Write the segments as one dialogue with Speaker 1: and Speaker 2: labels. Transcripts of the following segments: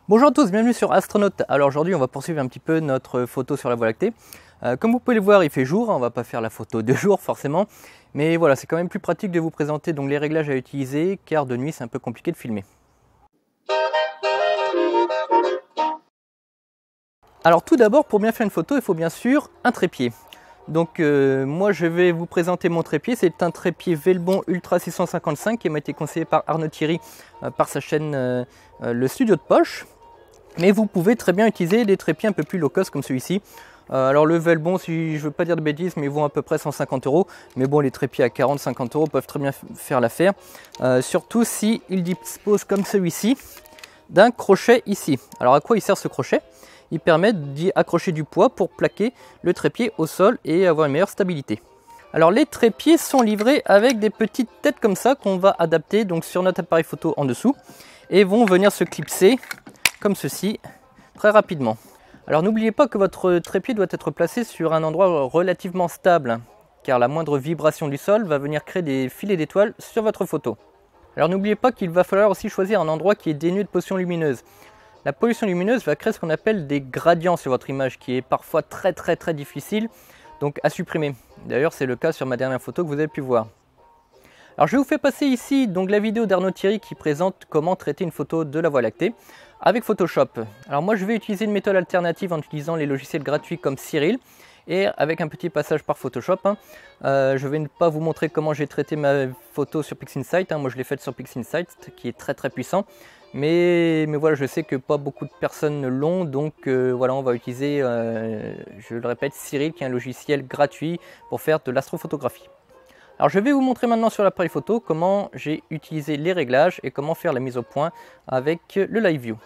Speaker 1: Bonjour à tous, bienvenue sur Astronaute. Alors aujourd'hui on va poursuivre un petit peu notre photo sur la Voie lactée. Comme vous pouvez le voir, il fait jour, on va pas faire la photo de jour forcément, mais voilà, c'est quand même plus pratique de vous présenter donc les réglages à utiliser, car de nuit c'est un peu compliqué de filmer. Alors tout d'abord, pour bien faire une photo, il faut bien sûr un trépied. Donc moi je vais vous présenter mon trépied, c'est un trépied Velbon Ultra 655 qui m'a été conseillé par Arnaud Thierry par sa chaîne Le Studio de Poche. Mais vous pouvez très bien utiliser des trépieds un peu plus low cost comme celui-ci. Alors le Velbon, si je veux pas dire de bêtises, mais ils vont à peu près 150 €. Mais bon, les trépieds à 40-50 € peuvent très bien faire l'affaire. Surtout s'ils disposent comme celui-ci d'un crochet ici. Alors à quoi il sert ce crochet? Il permet d'y accrocher du poids pour plaquer le trépied au sol et avoir une meilleure stabilité. Alors les trépieds sont livrés avec des petites têtes comme ça qu'on va adapter donc sur notre appareil photo en dessous et vont venir se clipser comme ceci très rapidement. Alors n'oubliez pas que votre trépied doit être placé sur un endroit relativement stable, car la moindre vibration du sol va venir créer des filets d'étoiles sur votre photo. Alors n'oubliez pas qu'il va falloir aussi choisir un endroit qui est dénué de pollution lumineuse. La pollution lumineuse va créer ce qu'on appelle des gradients sur votre image, qui est parfois très difficile donc à supprimer. D'ailleurs c'est le cas sur ma dernière photo que vous avez pu voir. Alors je vous fais passer ici donc la vidéo d'Arnaud Thierry qui présente comment traiter une photo de la Voie lactée avec Photoshop. Alors moi je vais utiliser une méthode alternative en utilisant les logiciels gratuits comme Cyril et avec un petit passage par Photoshop. Je ne vais pas vous montrer comment j'ai traité ma photo sur PixInsight. Moi je l'ai faite sur PixInsight qui est très puissant. Mais voilà, je sais que pas beaucoup de personnes l'ont, donc voilà, on va utiliser, je le répète, Cyril qui est un logiciel gratuit pour faire de l'astrophotographie. Alors je vais vous montrer maintenant sur l'appareil photo comment j'ai utilisé les réglages et comment faire la mise au point avec le Live View.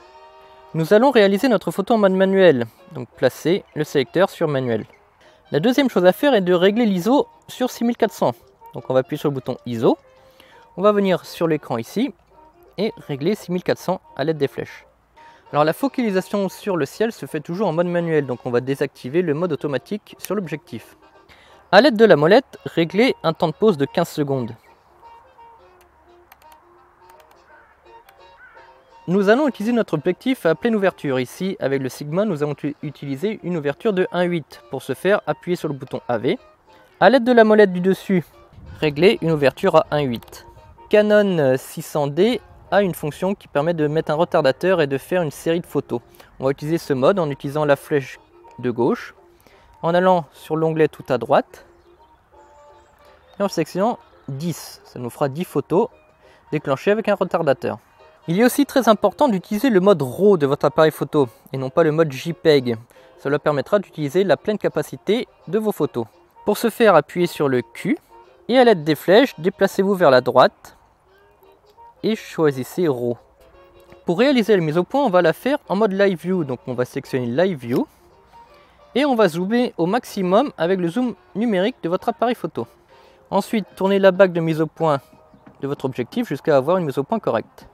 Speaker 1: Nous allons réaliser notre photo en mode manuel, donc placer le sélecteur sur manuel. La deuxième chose à faire est de régler l'ISO sur 6400. Donc on va appuyer sur le bouton ISO, on va venir sur l'écran ici et régler 6400 à l'aide des flèches. Alors la focalisation sur le ciel se fait toujours en mode manuel, donc on va désactiver le mode automatique sur l'objectif. A l'aide de la molette, réglez un temps de pause de 15 secondes. Nous allons utiliser notre objectif à pleine ouverture. Ici, avec le Sigma, nous allons utiliser une ouverture de 1.8. Pour ce faire, appuyez sur le bouton AV. A l'aide de la molette du dessus, réglez une ouverture à 1.8. Canon 600D a une fonction qui permet de mettre un retardateur et de faire une série de photos. On va utiliser ce mode en utilisant la flèche de gauche, en allant sur l'onglet tout à droite et en sélectionnant 10. Ça nous fera 10 photos déclenchées avec un retardateur. Il est aussi très important d'utiliser le mode RAW de votre appareil photo et non pas le mode JPEG. Cela permettra d'utiliser la pleine capacité de vos photos. Pour ce faire, appuyez sur le Q et à l'aide des flèches, déplacez-vous vers la droite et choisissez RAW. Pour réaliser la mise au point, on va la faire en mode Live View. Donc on va sélectionner Live View et on va zoomer au maximum avec le zoom numérique de votre appareil photo. Ensuite, tournez la bague de mise au point de votre objectif jusqu'à avoir une mise au point correcte.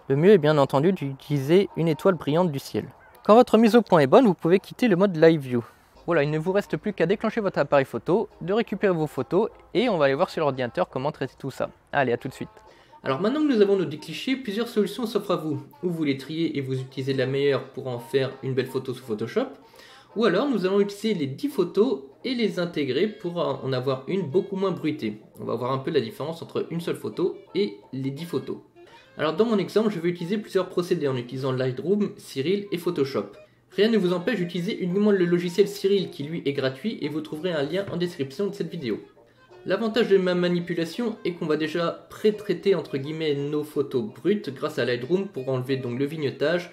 Speaker 1: Le mieux est bien entendu d'utiliser une étoile brillante du ciel. Quand votre mise au point est bonne, vous pouvez quitter le mode Live View. Voilà, il ne vous reste plus qu'à déclencher votre appareil photo, de récupérer vos photos et on va aller voir sur l'ordinateur comment traiter tout ça. Allez, à tout de suite. Alors maintenant que nous avons nos 10 clichés, plusieurs solutions s'offrent à vous. Ou vous les triez et vous utilisez la meilleure pour en faire une belle photo sous Photoshop. Ou alors nous allons utiliser les 10 photos et les intégrer pour en avoir une beaucoup moins bruitée. On va voir un peu la différence entre une seule photo et les 10 photos. Alors dans mon exemple, je vais utiliser plusieurs procédés en utilisant Lightroom, Cyril et Photoshop. Rien ne vous empêche d'utiliser uniquement le logiciel Cyril qui lui est gratuit et vous trouverez un lien en description de cette vidéo. L'avantage de ma manipulation est qu'on va déjà pré-traiter entre guillemets nos photos brutes grâce à Lightroom pour enlever donc le vignettage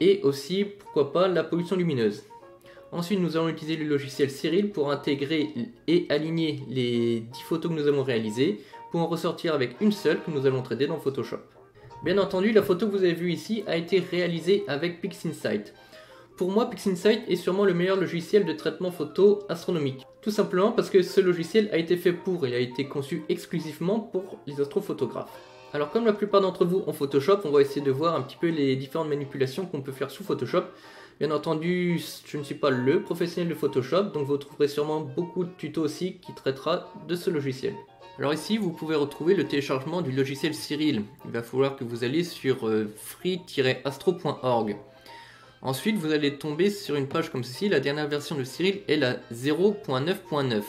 Speaker 1: et aussi pourquoi pas la pollution lumineuse. Ensuite nous allons utiliser le logiciel Cyril pour intégrer et aligner les 10 photos que nous avons réalisées pour en ressortir avec une seule que nous allons traiter dans Photoshop. Bien entendu, la photo que vous avez vue ici a été réalisée avec PixInsight. Pour moi, PixInsight est sûrement le meilleur logiciel de traitement photo astronomique. Tout simplement parce que ce logiciel a été fait pour, il a été conçu exclusivement pour les astrophotographes. Alors comme la plupart d'entre vous ont Photoshop, on va essayer de voir un petit peu les différentes manipulations qu'on peut faire sous Photoshop. Bien entendu, je ne suis pas le professionnel de Photoshop, donc vous trouverez sûrement beaucoup de tutos aussi qui traitera de ce logiciel. Alors ici, vous pouvez retrouver le téléchargement du logiciel Cyril. Il va falloir que vous allez sur free-astro.org. Ensuite, vous allez tomber sur une page comme ceci. La dernière version de Cyril est la 0.9.9.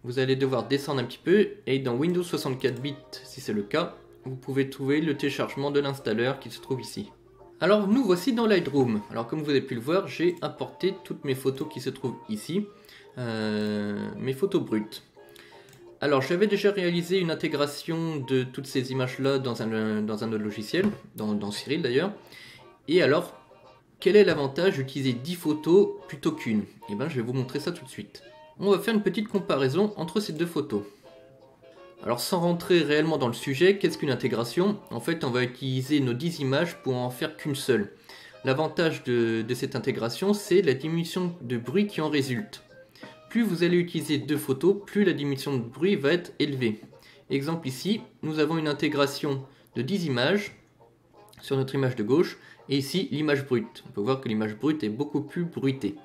Speaker 1: Vous allez devoir descendre un petit peu et dans Windows 64 bits, si c'est le cas, vous pouvez trouver le téléchargement de l'installeur qui se trouve ici. Alors nous voici dans Lightroom. Alors comme vous avez pu le voir, j'ai importé toutes mes photos qui se trouvent ici, mes photos brutes. Alors j'avais déjà réalisé une intégration de toutes ces images là dans un autre logiciel, dans Cyril d'ailleurs. Et alors, quel est l'avantage d'utiliser 10 photos plutôt qu'une? Eh bien je vais vous montrer ça tout de suite. On va faire une petite comparaison entre ces deux photos. Alors sans rentrer réellement dans le sujet, qu'est-ce qu'une intégration? En fait, on va utiliser nos 10 images pour en faire qu'une seule. L'avantage de cette intégration, c'est la diminution de bruit qui en résulte. Plus vous allez utiliser deux photos, plus la diminution de bruit va être élevée. Exemple ici, nous avons une intégration de 10 images sur notre image de gauche, et ici l'image brute. On peut voir que l'image brute est beaucoup plus bruitée.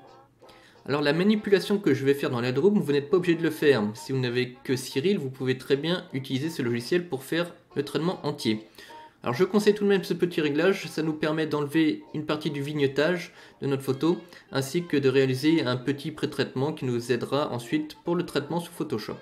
Speaker 1: Alors la manipulation que je vais faire dans Lightroom, vous n'êtes pas obligé de le faire. Si vous n'avez que Cyril, vous pouvez très bien utiliser ce logiciel pour faire le traitement entier. Alors je conseille tout de même ce petit réglage, ça nous permet d'enlever une partie du vignettage de notre photo, ainsi que de réaliser un petit pré-traitement qui nous aidera ensuite pour le traitement sous Photoshop.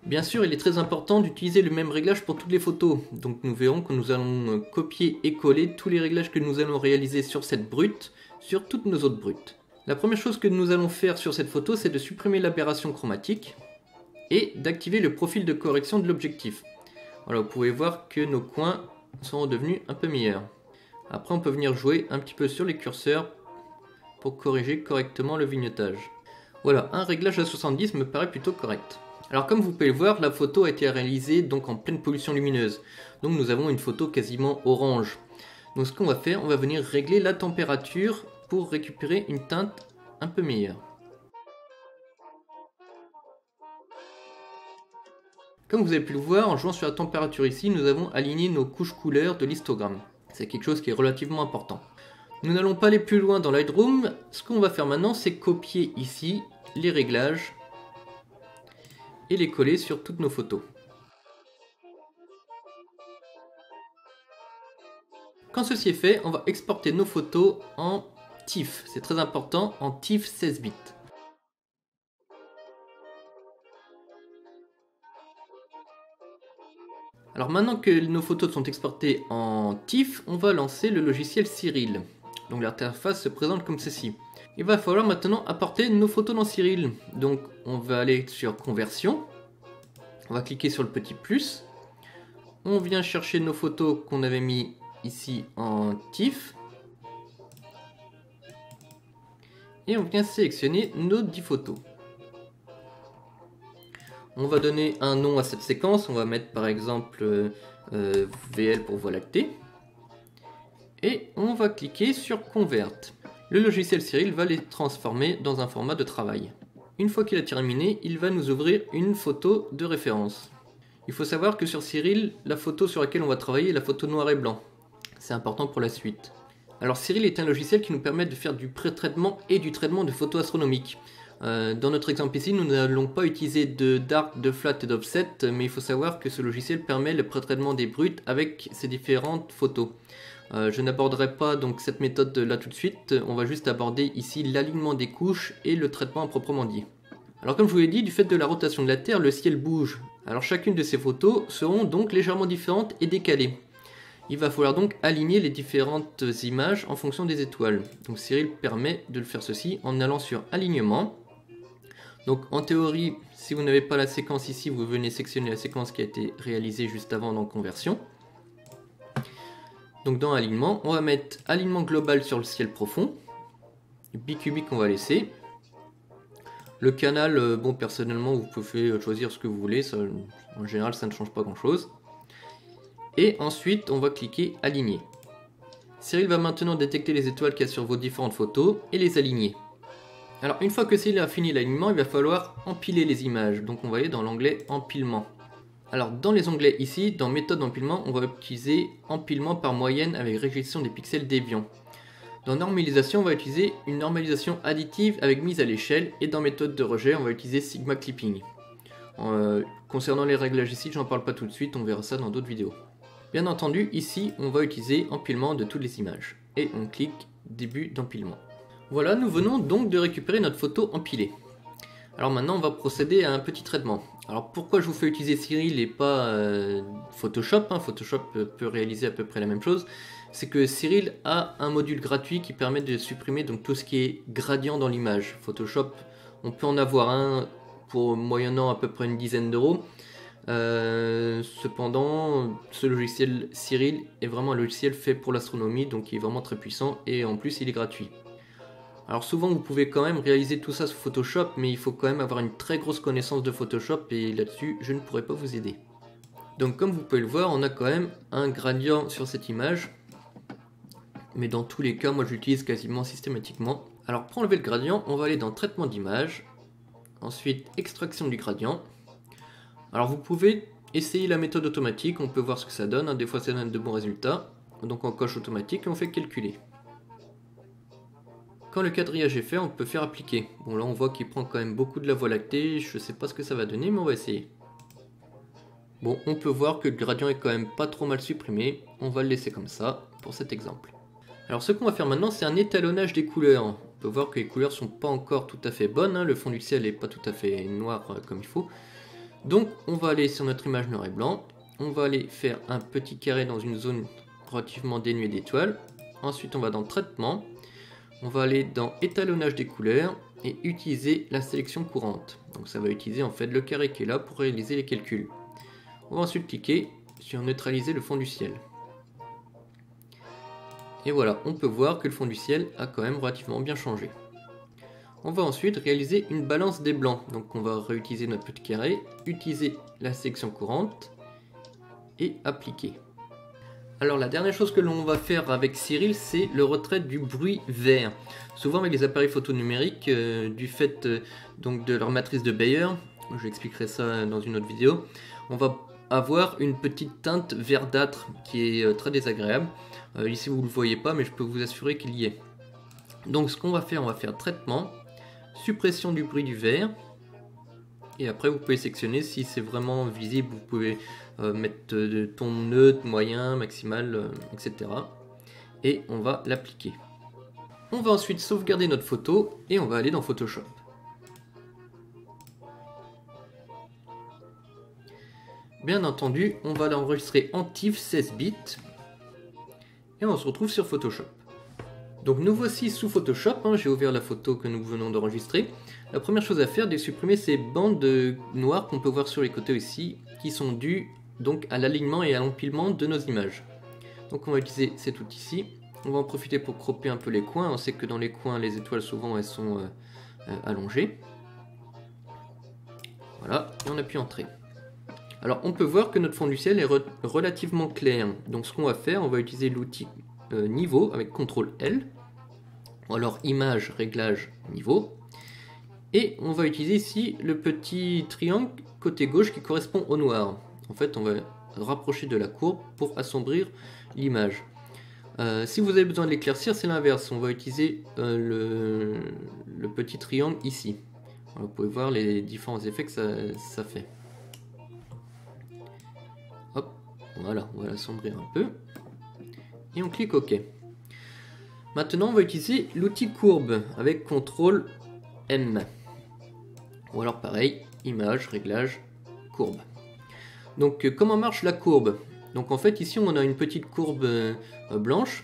Speaker 1: Bien sûr, il est très important d'utiliser le même réglage pour toutes les photos, donc nous verrons que nous allons copier et coller tous les réglages que nous allons réaliser sur cette brute, sur toutes nos autres brutes. La première chose que nous allons faire sur cette photo, c'est de supprimer l'aberration chromatique et d'activer le profil de correction de l'objectif. Voilà, vous pouvez voir que nos coins sont devenus un peu meilleurs. Après, on peut venir jouer un petit peu sur les curseurs pour corriger correctement le vignettage. Voilà, un réglage à 70 me paraît plutôt correct. Alors comme vous pouvez le voir, la photo a été réalisée donc en pleine pollution lumineuse. Donc nous avons une photo quasiment orange. Donc ce qu'on va faire, on va venir régler la température pour récupérer une teinte un peu meilleure. Comme vous avez pu le voir, en jouant sur la température ici, nous avons aligné nos couches couleurs de l'histogramme. C'est quelque chose qui est relativement important. Nous n'allons pas aller plus loin dans Lightroom. Ce qu'on va faire maintenant, c'est copier ici les réglages et les coller sur toutes nos photos. Quand ceci est fait, on va exporter nos photos en TIFF, c'est très important, en TIFF 16 bits. Alors maintenant que nos photos sont exportées en TIFF, on va lancer le logiciel Cyril. Donc l'interface se présente comme ceci. Il va falloir maintenant apporter nos photos dans Cyril. Donc on va aller sur Conversion, on va cliquer sur le petit plus, on vient chercher nos photos qu'on avait mis ici en TIFF, et on vient sélectionner nos 10 photos. On va donner un nom à cette séquence, on va mettre par exemple VL pour Voie lactée. Et on va cliquer sur Convert. Le logiciel Cyril va les transformer dans un format de travail. Une fois qu'il a terminé, il va nous ouvrir une photo de référence. Il faut savoir que sur Cyril, la photo sur laquelle on va travailler est la photo noir et blanc. C'est important pour la suite. Alors Cyril est un logiciel qui nous permet de faire du pré-traitement et du traitement de photos astronomiques. Dans notre exemple ici, nous n'allons pas utiliser de dark, de flat et d'offset, mais il faut savoir que ce logiciel permet le pré-traitement des brutes avec ces différentes photos. Je n'aborderai pas donc cette méthode là tout de suite, on va juste aborder ici l'alignement des couches et le traitement à proprement dit. Alors comme je vous l'ai dit, du fait de la rotation de la Terre, le ciel bouge. Alors chacune de ces photos seront donc légèrement différentes et décalées. Il va falloir donc aligner les différentes images en fonction des étoiles. Donc Cyril permet de le faire ceci en allant sur Alignement. Donc en théorie, si vous n'avez pas la séquence ici, vous venez sectionner la séquence qui a été réalisée juste avant dans Conversion. Donc dans Alignement, on va mettre Alignement global sur le ciel profond. Bicubique on va laisser. Le canal, bon personnellement vous pouvez choisir ce que vous voulez, ça, en général ça ne change pas grand chose. Et ensuite on va cliquer Aligner. Cyril va maintenant détecter les étoiles qu'il y a sur vos différentes photos et les aligner. Alors une fois que Cyril a fini l'alignement, il va falloir empiler les images. Donc on va aller dans l'onglet Empilement. Alors dans les onglets ici, dans Méthode d'empilement, on va utiliser Empilement par moyenne avec régression des pixels déviants. Dans Normalisation, on va utiliser une normalisation additive avec mise à l'échelle. Et dans Méthode de rejet, on va utiliser Sigma Clipping. Concernant les réglages ici, j'en parle pas tout de suite, on verra ça dans d'autres vidéos. Bien entendu, ici, on va utiliser empilement de toutes les images. Et on clique début d'empilement. Voilà, nous venons donc de récupérer notre photo empilée. Alors maintenant, on va procéder à un petit traitement. Alors pourquoi je vous fais utiliser Cyril et pas Photoshop, hein, Photoshop peut réaliser à peu près la même chose. C'est que Cyril a un module gratuit qui permet de supprimer donc tout ce qui est gradient dans l'image. Photoshop, on peut en avoir un pour moyennant à peu près une dizaine d'euros. Cependant, ce logiciel Cyril est vraiment un logiciel fait pour l'astronomie, donc il est vraiment très puissant et en plus il est gratuit. Alors souvent vous pouvez quand même réaliser tout ça sur Photoshop, mais il faut quand même avoir une très grosse connaissance de Photoshop et là-dessus je ne pourrai pas vous aider. Donc comme vous pouvez le voir, on a quand même un gradient sur cette image, mais dans tous les cas moi je l'utilise quasiment systématiquement. Alors pour enlever le gradient, on va aller dans traitement d'image, ensuite extraction du gradient. Alors vous pouvez essayer la méthode automatique, on peut voir ce que ça donne, hein. Des fois ça donne de bons résultats, donc on coche automatique et on fait calculer. Quand le quadrillage est fait, on peut faire appliquer. Bon là on voit qu'il prend quand même beaucoup de la voie lactée, je sais pas ce que ça va donner mais on va essayer. Bon, on peut voir que le gradient est quand même pas trop mal supprimé, on va le laisser comme ça pour cet exemple. Alors ce qu'on va faire maintenant, c'est un étalonnage des couleurs. On peut voir que les couleurs sont pas encore tout à fait bonnes, hein. Le fond du ciel est pas tout à fait noir comme il faut. Donc on va aller sur notre image noir et blanc, on va aller faire un petit carré dans une zone relativement dénuée d'étoiles. Ensuite on va dans traitement, on va aller dans étalonnage des couleurs et utiliser la sélection courante. Donc ça va utiliser en fait le carré qui est là pour réaliser les calculs. On va ensuite cliquer sur neutraliser le fond du ciel. Et voilà, on peut voir que le fond du ciel a quand même relativement bien changé. On va ensuite réaliser une balance des blancs. Donc on va réutiliser notre petit carré, utiliser la sélection courante et appliquer. Alors la dernière chose que l'on va faire avec Cyril, c'est le retrait du bruit vert. Souvent avec les appareils photo numériques, du fait donc de leur matrice de Bayer, je expliquerai ça dans une autre vidéo, on va avoir une petite teinte verdâtre qui est très désagréable. Ici vous ne le voyez pas, mais je peux vous assurer qu'il y est. Donc ce qu'on va faire traitement, suppression du bruit du vert, et après vous pouvez sectionner si c'est vraiment visible, vous pouvez mettre de ton neutre, moyen, maximal, etc. Et on va l'appliquer. On va ensuite sauvegarder notre photo et on va aller dans Photoshop. Bien entendu, on va l'enregistrer en TIFF 16 bits et on se retrouve sur Photoshop. Donc nous voici sous Photoshop, hein, j'ai ouvert la photo que nous venons d'enregistrer. La première chose à faire, c'est de supprimer ces bandes noires qu'on peut voir sur les côtés ici, qui sont dues donc à l'alignement et à l'empilement de nos images. Donc on va utiliser cet outil-ci. On va en profiter pour cropper un peu les coins. On sait que dans les coins, les étoiles souvent elles sont allongées. Voilà, et on appuie Entrée. Alors on peut voir que notre fond du ciel est relativement clair. Donc ce qu'on va faire, on va utiliser l'outil niveau avec CTRL L. Ou alors image, réglage, niveau. Et on va utiliser ici le petit triangle côté gauche qui correspond au noir. En fait, on va rapprocher de la courbe pour assombrir l'image. Si vous avez besoin de l'éclaircir, c'est l'inverse. On va utiliser le petit triangle ici. Vous pouvez voir les différents effets que ça fait. Hop, voilà, on va l'assombrir un peu. Et on clique OK. Maintenant, on va utiliser l'outil courbe avec CTRL M. Ou alors pareil, image, réglage, courbe. Donc comment marche la courbe? Donc en fait ici on a une petite courbe blanche.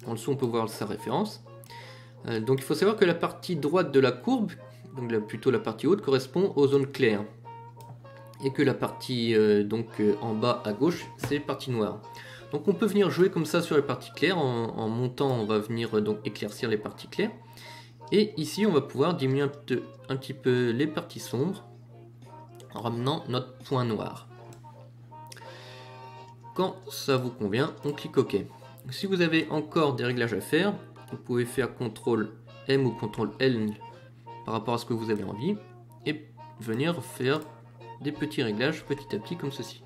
Speaker 1: En dessous on peut voir sa référence. Donc il faut savoir que la partie droite de la courbe, donc plutôt la partie haute, correspond aux zones claires. Et que la partie en bas à gauche, c'est la partie noire. Donc on peut venir jouer comme ça sur les parties claires. En montant on va venir donc éclaircir les parties claires. Et ici on va pouvoir diminuer un petit peu les parties sombres en ramenant notre point noir. Quand ça vous convient, on clique OK. Si vous avez encore des réglages à faire, vous pouvez faire CTRL M ou CTRL L par rapport à ce que vous avez envie et venir faire des petits réglages petit à petit comme ceci.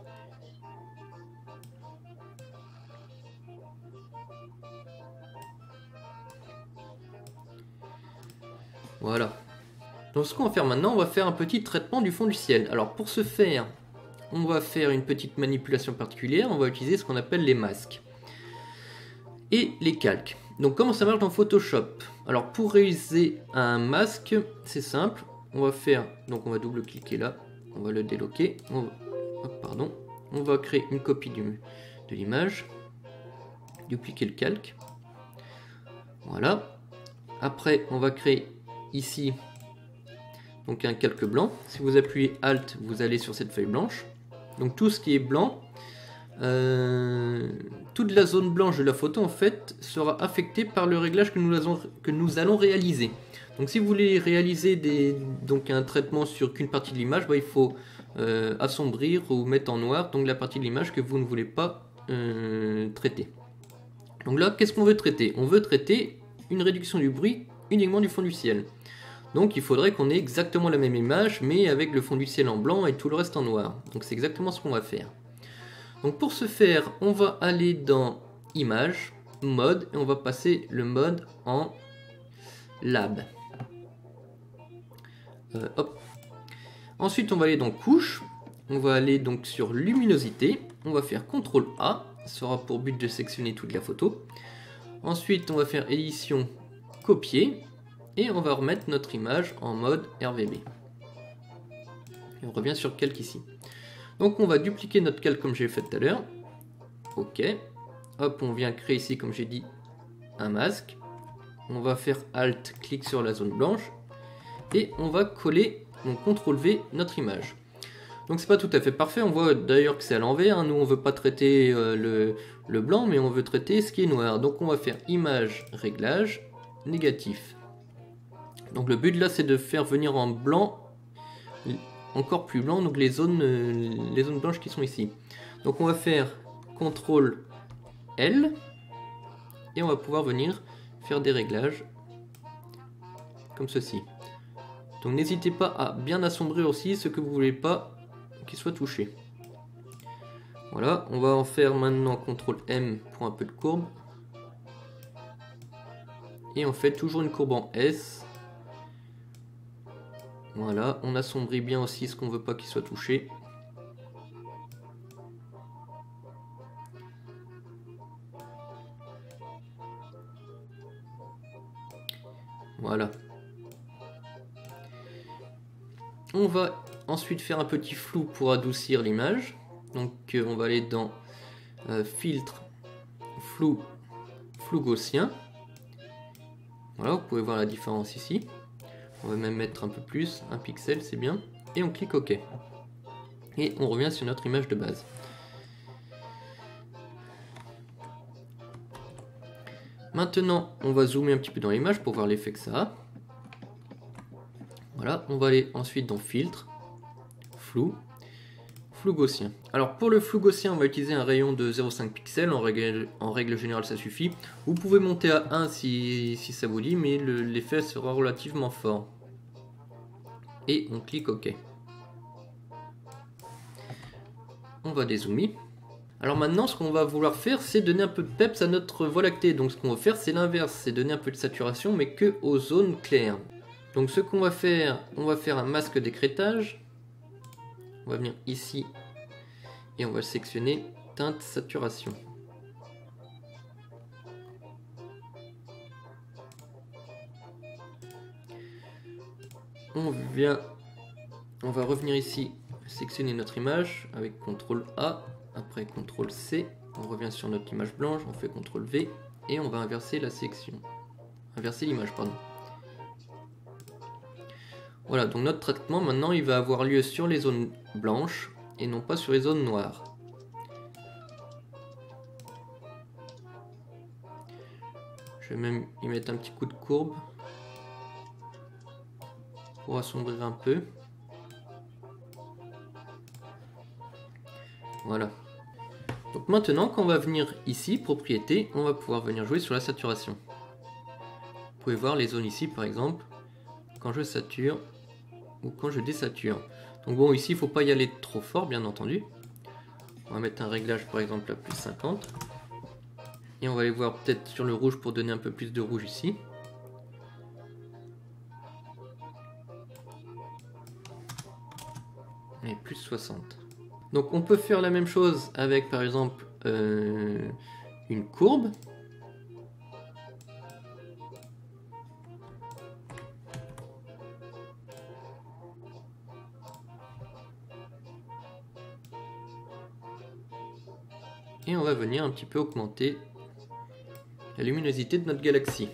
Speaker 1: Voilà. Donc ce qu'on va faire maintenant, on va faire un petit traitement du fond du ciel. Alors pour ce faire, on va faire une petite manipulation particulière, on va utiliser ce qu'on appelle les masques et les calques. Donc comment ça marche dans Photoshop? Alors pour réaliser un masque, c'est simple, on va faire, donc on va double-cliquer là, on va le déloquer, on va créer une copie de l'image, dupliquer le calque, voilà. Après on va créer ici donc un calque blanc. Si vous appuyez Alt, vous allez sur cette feuille blanche. Donc tout ce qui est blanc, toute la zone blanche de la photo en fait sera affectée par le réglage que nous allons réaliser. Donc si vous voulez réaliser un traitement sur qu'une partie de l'image, il faut assombrir ou mettre en noir donc la partie de l'image que vous ne voulez pas traiter. Donc là, qu'est-ce qu'on veut traiter? On veut traiter une réduction du bruit uniquement du fond du ciel. Donc il faudrait qu'on ait exactement la même image, mais avec le fond du ciel en blanc et tout le reste en noir. Donc c'est exactement ce qu'on va faire. Donc pour ce faire, on va aller dans Image, Mode, et on va passer le mode en Lab. Hop. Ensuite on va aller dans Couche, on va aller donc sur Luminosité, on va faire CTRL A, ça aura pour but de sectionner toute la photo. Ensuite on va faire Édition, Copier. Et on va remettre notre image en mode RVB. Et on revient sur calque ici. Donc on va dupliquer notre calque comme j'ai fait tout à l'heure. Ok. Hop, on vient créer ici, comme j'ai dit, un masque. On va faire Alt, clic sur la zone blanche. Et on va coller, donc CTRL V, notre image. Donc c'est pas tout à fait parfait. On voit d'ailleurs que c'est à l'envers. Hein. Nous on veut pas traiter le blanc, mais on veut traiter ce qui est noir. Donc on va faire Image, Réglage, Négatif. Donc le but là c'est de faire venir en blanc, encore plus blanc, donc les zones blanches qui sont ici. Donc on va faire CTRL L et on va pouvoir venir faire des réglages comme ceci. Donc n'hésitez pas à bien assombrir aussi ce que vous voulez pas qu'il soit touché. Voilà, on va en faire maintenant CTRL M pour un peu de courbe. Et on fait toujours une courbe en S. Voilà, on assombrit bien aussi ce qu'on veut pas qu'il soit touché. Voilà. On va ensuite faire un petit flou pour adoucir l'image. Donc on va aller dans Filtre, Flou, Flou gaussien. Voilà, vous pouvez voir la différence ici. On va même mettre un peu plus, un pixel, c'est bien. Et on clique OK. Et on revient sur notre image de base. Maintenant, on va zoomer un petit peu dans l'image pour voir l'effet que ça a. Voilà, on va aller ensuite dans Filtre, Flou, Flou gaussien. Alors pour le flou gaussien, on va utiliser un rayon de 0,5 pixels. En règle générale, ça suffit. Vous pouvez monter à 1 si ça vous dit, mais l'effet sera relativement fort. Et on clique OK. On va dézoomer. Alors maintenant, ce qu'on va vouloir faire, c'est donner un peu de peps à notre Voie lactée. Donc ce qu'on va faire, c'est l'inverse, c'est donner un peu de saturation, mais que aux zones claires. Donc ce qu'on va faire, on va faire un masque d'écrêtage. On va venir ici et on va sélectionner teinte saturation. On va revenir ici, sélectionner notre image avec CTRL A, après CTRL C, on revient sur notre image blanche, on fait CTRL V et on va inverser la sélection. Inverser l'image, pardon. Voilà, donc notre traitement maintenant il va avoir lieu sur les zones blanches et non pas sur les zones noires. Je vais même y mettre un petit coup de courbe pour assombrir un peu. Voilà. Donc maintenant, quand on va venir ici, propriété, on va pouvoir venir jouer sur la saturation. Vous pouvez voir les zones ici par exemple, quand je sature ou quand je désature. Donc bon, ici il ne faut pas y aller trop fort bien entendu. On va mettre un réglage par exemple à plus 50. Et on va aller voir peut-être sur le rouge pour donner un peu plus de rouge ici. Et plus 60. Donc on peut faire la même chose avec par exemple une courbe. Et on va venir un petit peu augmenter la luminosité de notre galaxie.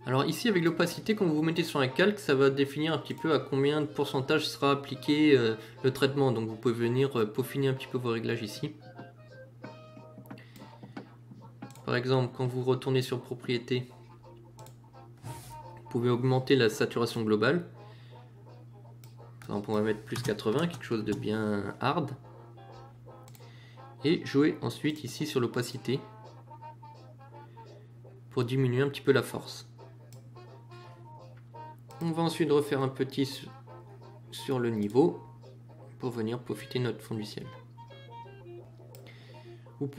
Speaker 1: Alors ici avec l'opacité, quand vous vous mettez sur un calque, ça va définir un petit peu à combien de pourcentage sera appliqué le traitement. Donc vous pouvez venir peaufiner un petit peu vos réglages ici. Par exemple, quand vous retournez sur propriétés, vous pouvez augmenter la saturation globale. Par exemple, on va mettre plus 80, quelque chose de bien hard. Et jouer ensuite ici sur l'opacité pour diminuer un petit peu la force. On va ensuite refaire un petit sur le niveau pour venir profiter notre fond du ciel.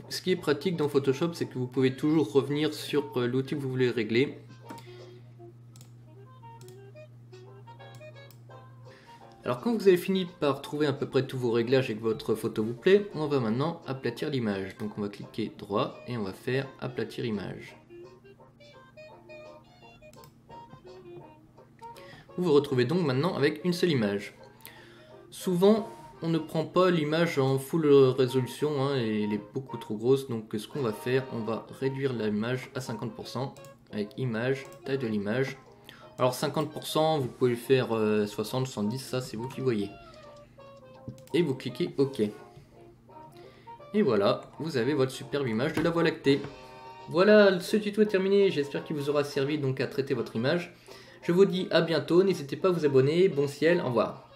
Speaker 1: Ce qui est pratique dans Photoshop, c'est que vous pouvez toujours revenir sur l'outil que vous voulez régler. Alors quand vous avez fini par trouver à peu près tous vos réglages et que votre photo vous plaît, on va maintenant aplatir l'image. Donc on va cliquer droit et on va faire aplatir image. Vous vous retrouvez donc maintenant avec une seule image. Souvent on ne prend pas l'image en full résolution, hein, et elle est beaucoup trop grosse, donc ce qu'on va faire, on va réduire l'image à 50% avec image, taille de l'image. Alors 50%, vous pouvez faire 60, 70, ça c'est vous qui voyez. Et vous cliquez OK. Et voilà, vous avez votre superbe image de la Voie lactée. Voilà, ce tuto est terminé, j'espère qu'il vous aura servi donc à traiter votre image. Je vous dis à bientôt, n'hésitez pas à vous abonner, bon ciel, au revoir.